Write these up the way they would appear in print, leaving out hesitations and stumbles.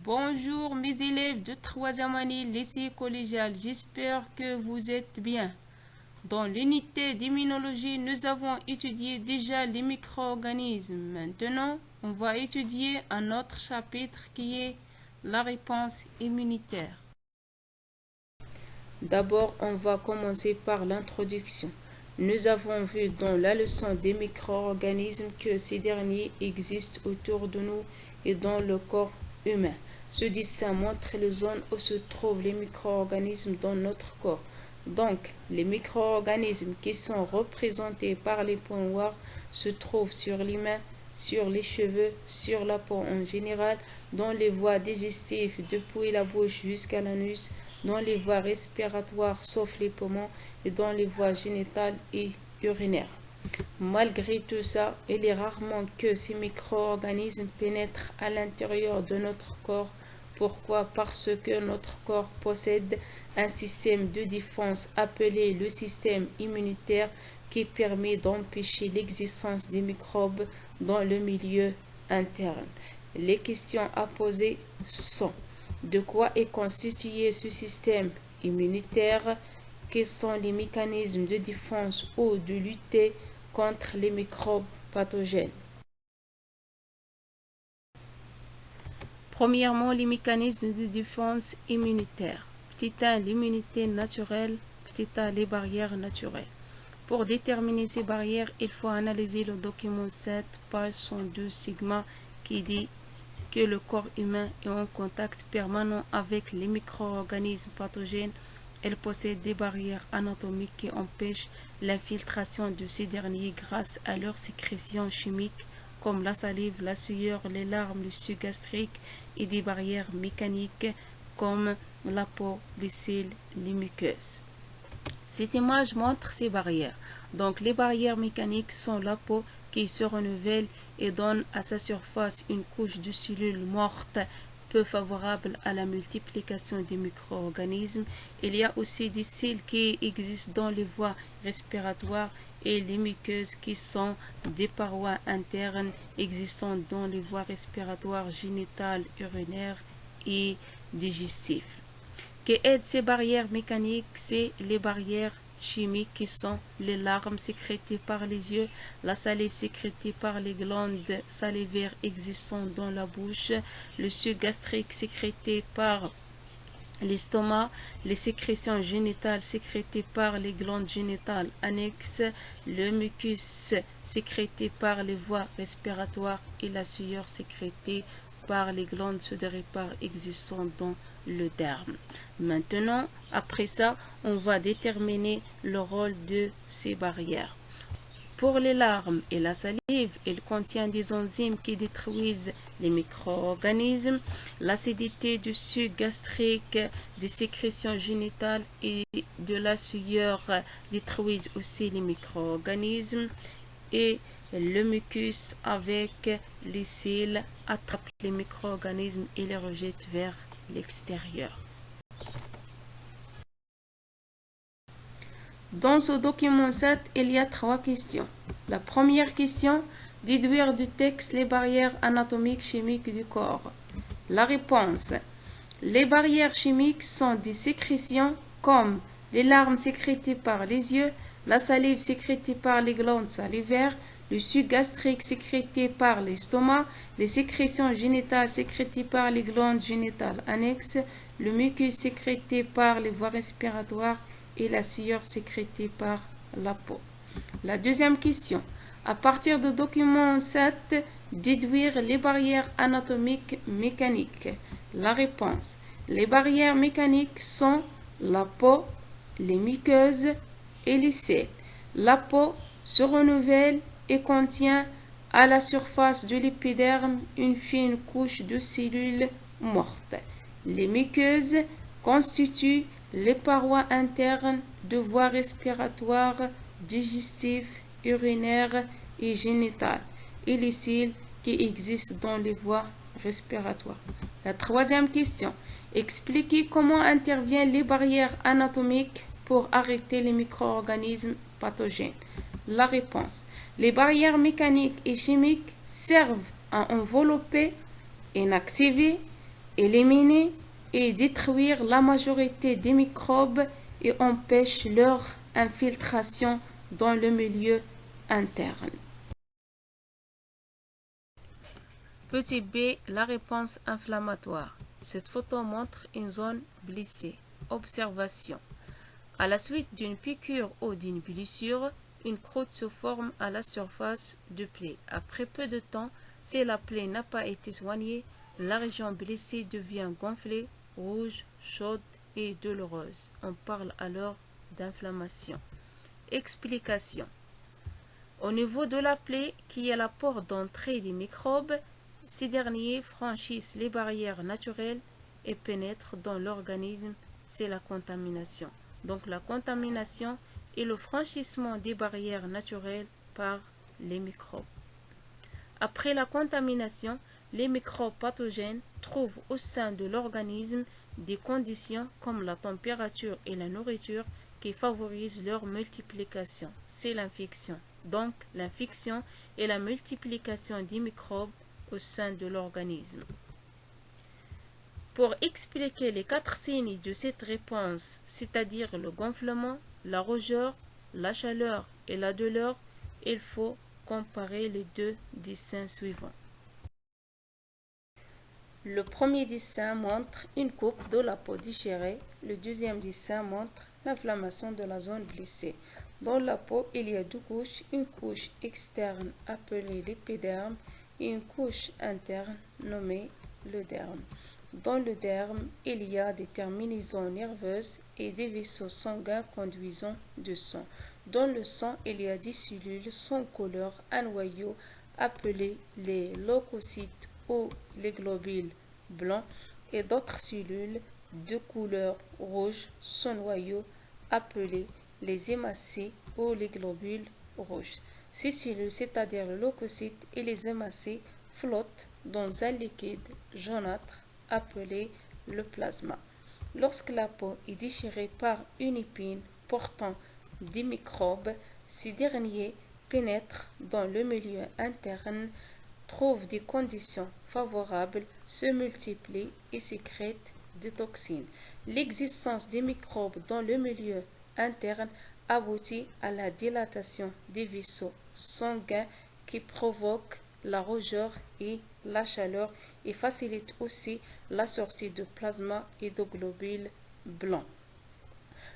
Bonjour mes élèves de 3e année lycée collégial, j'espère que vous êtes bien. Dans l'unité d'immunologie, nous avons étudié déjà les micro-organismes. Maintenant, on va étudier un autre chapitre qui est la réponse immunitaire. D'abord, on va commencer par l'introduction. Nous avons vu dans la leçon des micro-organismes que ces derniers existent autour de nous et dans le corps humain. Ce dessin montre les zones où se trouvent les micro-organismes dans notre corps. Donc, les micro-organismes qui sont représentés par les points noirs se trouvent sur les mains, sur les cheveux, sur la peau en général, dans les voies digestives depuis la bouche jusqu'à l'anus, dans les voies respiratoires sauf les poumons et dans les voies génitales et urinaires. Malgré tout ça, il est rarement que ces micro-organismes pénètrent à l'intérieur de notre corps. Pourquoi? Parce que notre corps possède un système de défense appelé le système immunitaire qui permet d'empêcher l'existence des microbes dans le milieu interne. Les questions à poser sont: de quoi est constitué ce système immunitaire? Quels sont les mécanismes de défense ou de lutter contre les microbes pathogènes? Premièrement, les mécanismes de défense immunitaire. Petit 1, l'immunité naturelle. Petit a, les barrières naturelles. Pour déterminer ces barrières, il faut analyser le document 7, page 112 sigma, qui dit que le corps humain est en contact permanent avec les micro-organismes pathogènes. Elle possède des barrières anatomiques qui empêchent l'infiltration de ces derniers grâce à leur sécrétion chimique, comme la salive, la sueur, les larmes, le suc gastrique, et des barrières mécaniques comme la peau, les cils, les muqueuses. Cette image montre ces barrières. Donc les barrières mécaniques sont la peau qui se renouvelle et donne à sa surface une couche de cellules mortes peu favorable à la multiplication des micro-organismes. Il y a aussi des cils qui existent dans les voies respiratoires et les muqueuses qui sont des parois internes existant dans les voies respiratoires génitales, urinaires et digestives. Qui aident ces barrières mécaniques, c'est les barrières chimiques qui sont les larmes sécrétées par les yeux, la salive sécrétée par les glandes salivaires existantes dans la bouche, le suc gastrique sécrété par l'estomac, les sécrétions génitales sécrétées par les glandes génitales annexes, le mucus sécrété par les voies respiratoires et la sueur sécrétée par les glandes sudoripares existantes dans le derme. Maintenant, après ça, on va déterminer le rôle de ces barrières. Pour les larmes et la salive, il contient des enzymes qui détruisent les micro-organismes. L'acidité du suc gastrique, des sécrétions génitales et de la sueur détruisent aussi les micro-organismes. Et le mucus avec les cils attrape les micro-organismes et les rejette vers l'extérieur. Dans ce document 7, il y a 3 questions. La première question, déduire du texte les barrières anatomiques chimiques du corps. La réponse, les barrières chimiques sont des sécrétions comme les larmes sécrétées par les yeux, la salive sécrétée par les glandes salivaires, le suc gastrique sécrété par l'estomac, les sécrétions génitales sécrétées par les glandes génitales annexes, le mucus sécrété par les voies respiratoires et la sueur sécrétée par la peau. La deuxième question. À partir du document 7, déduire les barrières anatomiques mécaniques. La réponse. Les barrières mécaniques sont la peau, les muqueuses et les selles. La peau se renouvelle et contient à la surface de l'épiderme une fine couche de cellules mortes. Les muqueuses constituent les parois internes de voies respiratoires, digestives, urinaires et génitales, et les cils qui existent dans les voies respiratoires. La troisième question. Expliquez comment interviennent les barrières anatomiques pour arrêter les micro-organismes pathogènes. La réponse. Les barrières mécaniques et chimiques servent à envelopper, inactiver éliminer et détruire la majorité des microbes et empêche leur infiltration dans le milieu interne. Petit b, la réponse inflammatoire. Cette photo montre une zone blessée. Observation. À la suite d'une piqûre ou d'une blessure, une croûte se forme à la surface de plaie. Après peu de temps, si la plaie n'a pas été soignée, la région blessée devient gonflée, rouge, chaude et douloureuse. On parle alors d'inflammation. Explication. Au niveau de la plaie, qui est la porte d'entrée des microbes, ces derniers franchissent les barrières naturelles et pénètrent dans l'organisme. C'est la contamination. Donc la contamination est le franchissement des barrières naturelles par les microbes. Après la contamination, les microbes pathogènes trouvent au sein de l'organisme des conditions comme la température et la nourriture qui favorisent leur multiplication. C'est l'infection. Donc l'infection est la multiplication des microbes au sein de l'organisme. Pour expliquer les 4 signes de cette réponse, c'est-à-dire le gonflement, la rougeur, la chaleur et la douleur, il faut comparer les deux dessins suivants. Le premier dessin montre une coupe de la peau déchirée. Le deuxième dessin montre l'inflammation de la zone blessée. Dans la peau, il y a 2 couches, une couche externe appelée l'épiderme et une couche interne nommée le derme. Dans le derme, il y a des terminaisons nerveuses et des vaisseaux sanguins conduisant du sang. Dans le sang, il y a des cellules sans couleur, un noyau appelé les leucocytes ou les globules blancs et d'autres cellules de couleur rouge sans noyau appelées les hémacées ou les globules rouges. Ces cellules, c'est-à-dire le leucocyte et les hémacées, flottent dans un liquide jaunâtre appelé le plasma. Lorsque la peau est déchirée par une épine portant des microbes, ces derniers pénètrent dans le milieu interne, trouvent des conditions favorables, se multiplient et sécrètent des toxines. L'existence des microbes dans le milieu interne aboutit à la dilatation des vaisseaux sanguins qui provoquent la rougeur et la chaleur et facilite aussi la sortie de plasma et de globules blancs.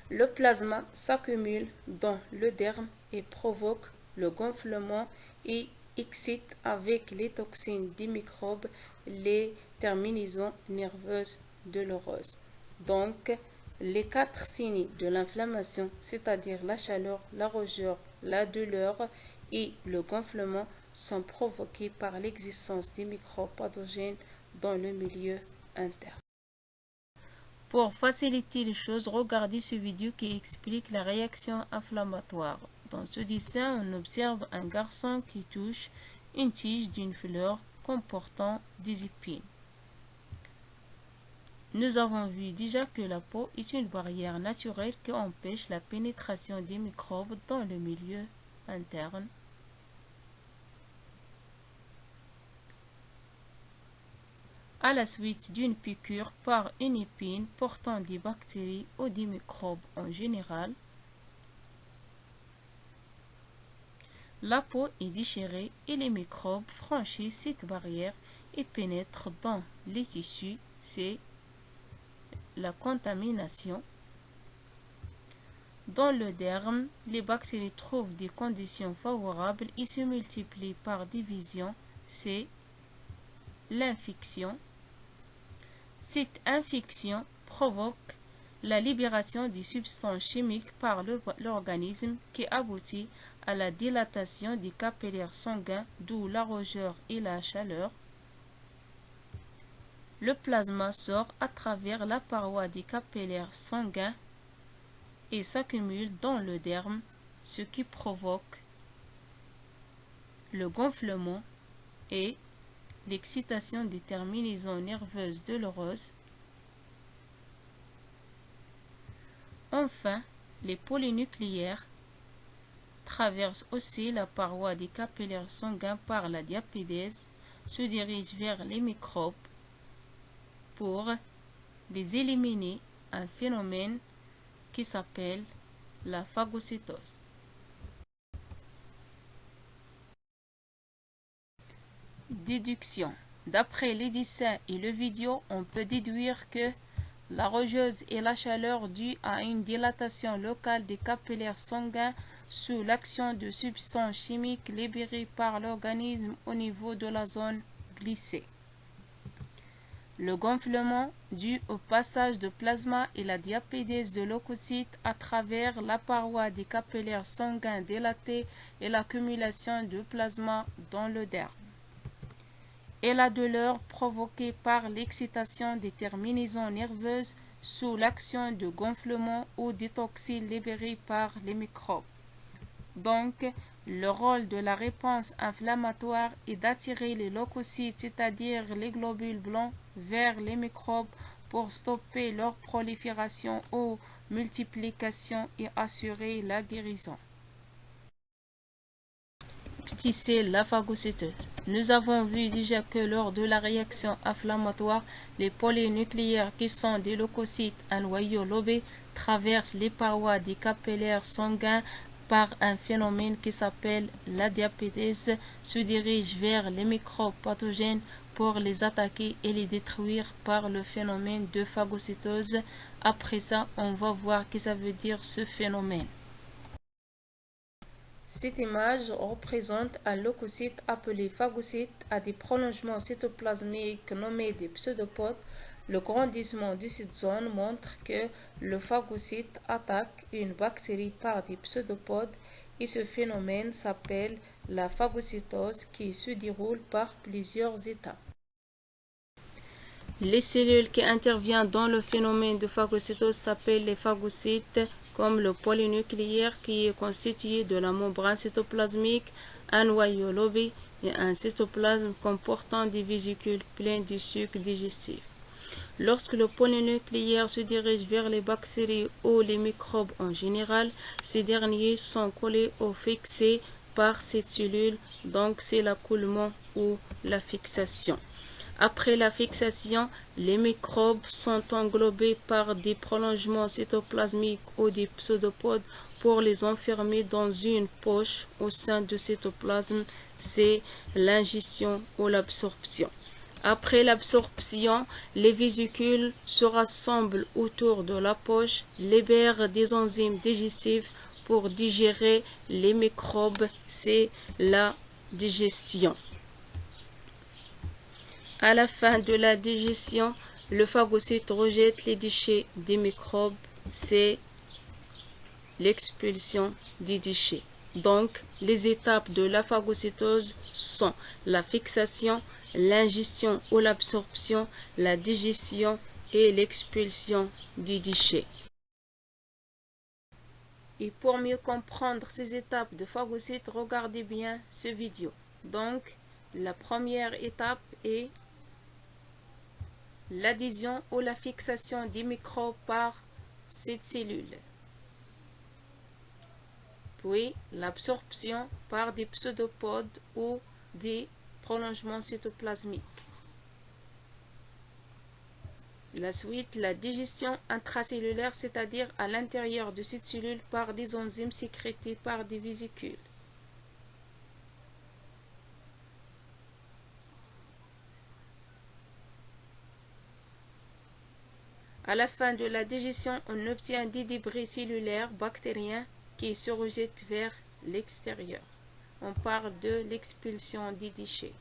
Le plasma s'accumule dans le derme et provoque le gonflement et excite avec les toxines des microbes les terminaisons nerveuses douloureuses. Donc, les 4 signes de l'inflammation, c'est-à-dire la chaleur, la rougeur, la douleur et le gonflement, sont provoqués par l'existence des microbes pathogènes dans le milieu interne. Pour faciliter les choses, regardez ce vidéo qui explique la réaction inflammatoire. Dans ce dessin, on observe un garçon qui touche une tige d'une fleur comportant des épines. Nous avons vu déjà que la peau est une barrière naturelle qui empêche la pénétration des microbes dans le milieu interne. À la suite d'une piqûre par une épine portant des bactéries ou des microbes en général, la peau est déchirée et les microbes franchissent cette barrière et pénètrent dans les tissus. C'est la contamination. Dans le derme, les bactéries trouvent des conditions favorables et se multiplient par division. C'est l'infection. Cette infection provoque la libération des substances chimiques par l'organisme qui aboutit à la dilatation des capillaires sanguins, d'où la rougeur et la chaleur. Le plasma sort à travers la paroi des capillaires sanguins et s'accumule dans le derme, ce qui provoque le gonflement et l'excitation des terminaisons nerveuses douloureuses. Enfin, les polynucléaires traversent aussi la paroi des capillaires sanguins par la diapédèse, se dirigent vers les microbes pour les éliminer un phénomène qui s'appelle la phagocytose. Déduction. D'après les dessins et le vidéo, on peut déduire que la rogeuse est la chaleur due à une dilatation locale des capillaires sanguins sous l'action de substances chimiques libérées par l'organisme au niveau de la zone glissée. Le gonflement dû au passage de plasma et la diapédèse de leucocytes à travers la paroi des capillaires sanguins dilatés et l'accumulation de plasma dans le derme. Et la douleur provoquée par l'excitation des terminaisons nerveuses sous l'action de gonflement ou des toxines libérées par les microbes. Donc, le rôle de la réponse inflammatoire est d'attirer les leucocytes, c'est-à-dire les globules blancs, vers les microbes pour stopper leur prolifération ou multiplication et assurer la guérison. Petit c, la phagocytose. Nous avons vu déjà que lors de la réaction inflammatoire, les polynucléaires qui sont des leucocytes à noyau lobé traversent les parois des capillaires sanguins par un phénomène qui s'appelle la diapédèse, se dirigent vers les microbes pathogènes pour les attaquer et les détruire par le phénomène de phagocytose. Après ça, on va voir ce que ça veut dire ce phénomène. Cette image représente un leucocyte appelé phagocyte à des prolongements cytoplasmiques nommés des pseudopodes. Le grandissement de cette zone montre que le phagocyte attaque une bactérie par des pseudopodes et ce phénomène s'appelle la phagocytose qui se déroule par plusieurs étapes. Les cellules qui interviennent dans le phénomène de phagocytose s'appellent les phagocytes, comme le polynucléaire qui est constitué de la membrane cytoplasmique, un noyau lobé et un cytoplasme comportant des vésicules pleines de sucre digestif. Lorsque le polynucléaire se dirige vers les bactéries ou les microbes en général, ces derniers sont collés ou fixés par cette cellule, donc c'est l'accoulement ou la fixation. Après la fixation, les microbes sont englobés par des prolongements cytoplasmiques ou des pseudopodes pour les enfermer dans une poche au sein du cytoplasme. C'est l'ingestion ou l'absorption. Après l'absorption, les vésicules se rassemblent autour de la poche, libèrent des enzymes digestives pour digérer les microbes. C'est la digestion. À la fin de la digestion, le phagocyte rejette les déchets des microbes, c'est l'expulsion des déchets. Donc, les étapes de la phagocytose sont la fixation, l'ingestion ou l'absorption, la digestion et l'expulsion des déchets. Et pour mieux comprendre ces étapes de phagocyte, regardez bien ce vidéo. Donc, la première étape est l'adhésion ou la fixation des microbes par cette cellule. Puis l'absorption par des pseudopodes ou des prolongements cytoplasmiques. La suite, la digestion intracellulaire, c'est-à-dire à l'intérieur de cette cellule par des enzymes sécrétées par des vésicules. À la fin de la digestion, on obtient des débris cellulaires bactériens qui se rejettent vers l'extérieur. On parle de l'expulsion des déchets.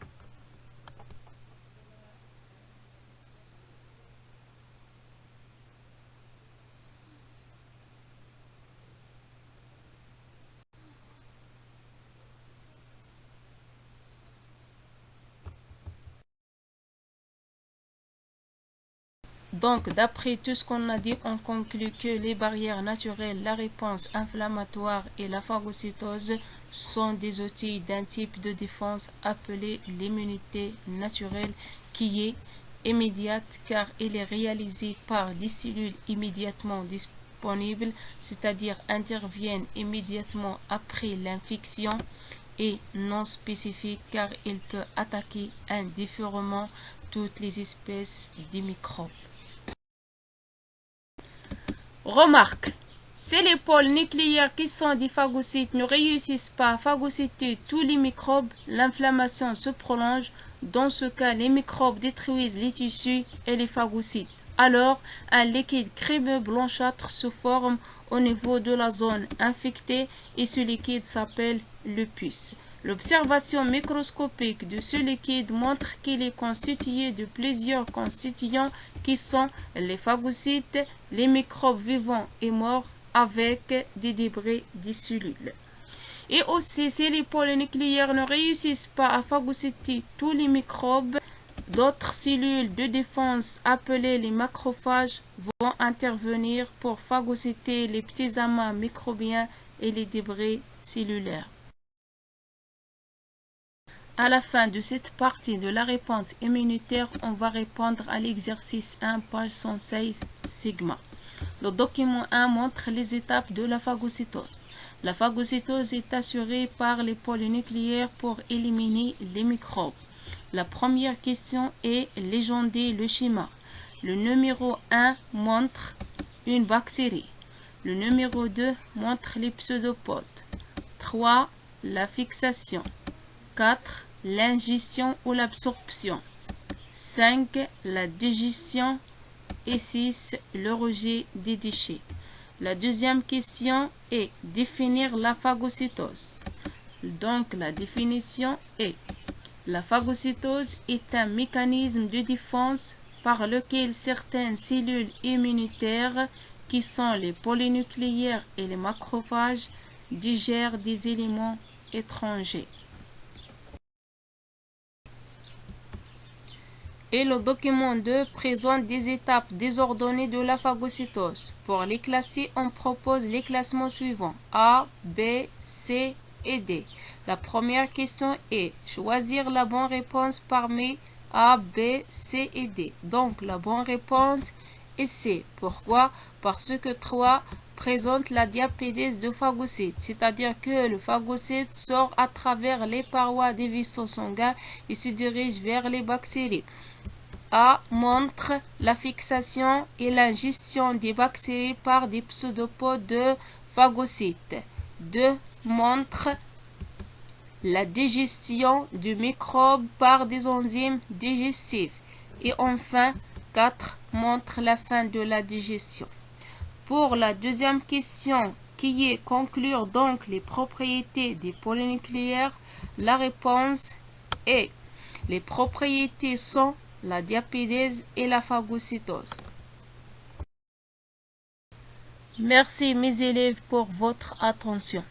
Donc, d'après tout ce qu'on a dit, on conclut que les barrières naturelles, la réponse inflammatoire et la phagocytose sont des outils d'un type de défense appelé l'immunité naturelle qui est immédiate car elle est réalisée par des cellules immédiatement disponibles, c'est-à-dire interviennent immédiatement après l'infection est non spécifique car il peut attaquer indifféremment toutes les espèces de microbes. Remarque, si les pôles nucléaires qui sont des phagocytes ne réussissent pas à phagocyter tous les microbes, l'inflammation se prolonge. Dans ce cas, les microbes détruisent les tissus et les phagocytes. Alors, un liquide crémeux blanchâtre se forme au niveau de la zone infectée et ce liquide s'appelle le pus. L'observation microscopique de ce liquide montre qu'il est constitué de plusieurs constituants qui sont les phagocytes, les microbes vivants et morts avec des débris des cellules. Et aussi, si les pôles nucléaires ne réussissent pas à phagocyter tous les microbes, d'autres cellules de défense appelées les macrophages vont intervenir pour phagocyter les petits amas microbiens et les débris cellulaires. À la fin de cette partie de la réponse immunitaire, on va répondre à l'exercice 1, page 116, sigma. Le document 1 montre les étapes de la phagocytose. La phagocytose est assurée par les pôles nucléaires pour éliminer les microbes. La première question est légender le schéma. Le numéro 1 montre une bactérie. Le numéro 2 montre les pseudopodes. 3. La fixation. 4. L'ingestion ou l'absorption. 5. La digestion. Et 6. Le rejet des déchets. La deuxième question est définir la phagocytose. Donc la définition est: la phagocytose est un mécanisme de défense par lequel certaines cellules immunitaires, qui sont les polynucléaires et les macrophages, digèrent des éléments étrangers. Et le document 2 présente des étapes désordonnées de la phagocytose. Pour les classer, on propose les classements suivants: A, B, C et D. La première question est choisir la bonne réponse parmi A, B, C et D. Donc la bonne réponse est C. Pourquoi? Parce que 3 présente la diapédèse de phagocytes, c'est-à-dire que le phagocyte sort à travers les parois des vaisseaux sanguins et se dirige vers les bactéries. A montre la fixation et l'ingestion des bactéries par des pseudopodes de phagocytes. 2 montre la digestion du microbe par des enzymes digestifs. Et enfin, 4 montre la fin de la digestion. Pour la deuxième question, qui est conclure donc les propriétés des polynucléaires, la réponse est: les propriétés sont la diapédèse et la phagocytose. Merci mes élèves pour votre attention.